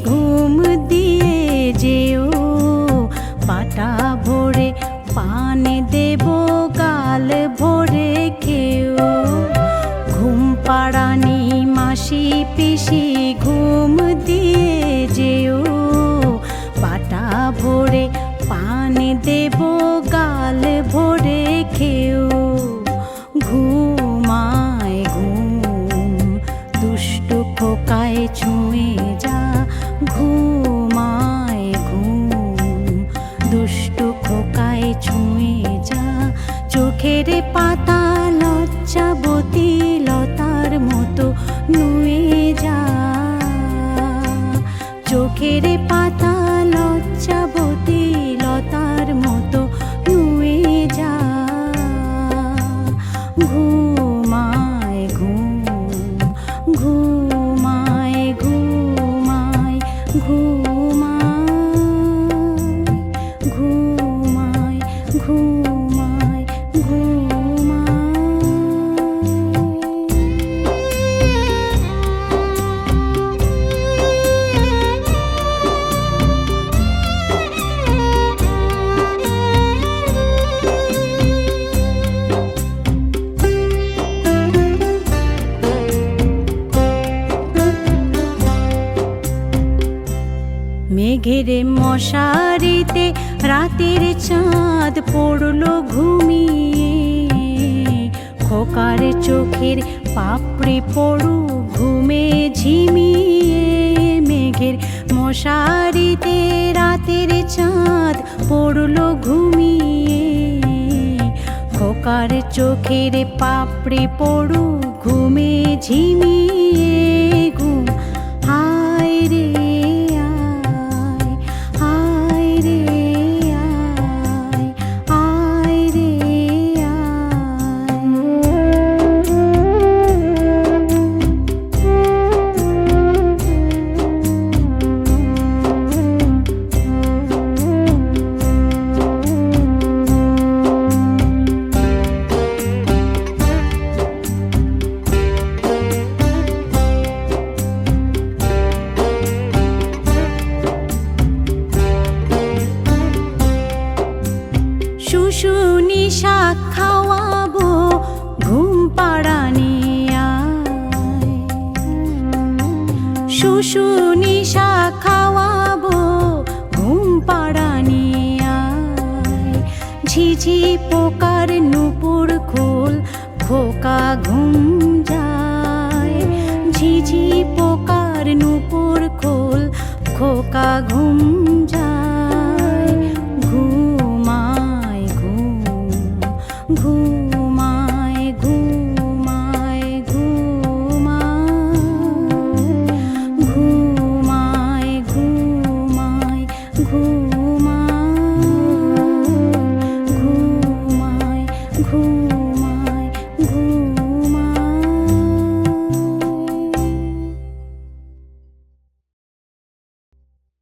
ঘুম দিয়ে যেও, পাটা ভরে পান দেব গাল ভরে খেও। ঘুম পাড়ানি মাসি পিসি ঘুম দিয়ে যেও, পাটা ভরে পান দেব গাল ভরে খেও। ঘুমায় ঘুম দুষ্টু খোকায় ছুঁয়ে যা, ঘুমায় ঘুম দুষ্টু খোকায় ছুঁয়ে যা। চোখের পাতা লজ্জাবতী লতার মতো নুয়ে যা, চোখের পাতা লজ্জাবতী লতার মতো নুয়ে যা। ঘুমায় ঘুম ঘুমায় ঘুমায় ঘুমায় ঘুমায় ঘুমায় ঘুমায়। মেঘের মশারিতে রাতের চাঁদ পড়লো ঘুমিয়ে, খোকার চোখের পাপড়ি পড়ু ঘুমে ঝিমিয়ে। মেঘের মশারিতে রাতের চাঁদ পড়লো ঘুমিয়ে, খোকার চোখের পাপড়ি পড়ু ঘুমে ঝিমিয়ে। ঘুম হায় রে শুশুনি শাক খাওয়াবো ঘুম পাড়ানি আয়, শুশুনি শাক খাওয়াবো ঘুম পাড়ানি আয়। ঝিঝি পোকার নুপুর খোল খোকা ঘুম যায়, ঝিঝি পোকার নুপুর খোল খোকা ঘুম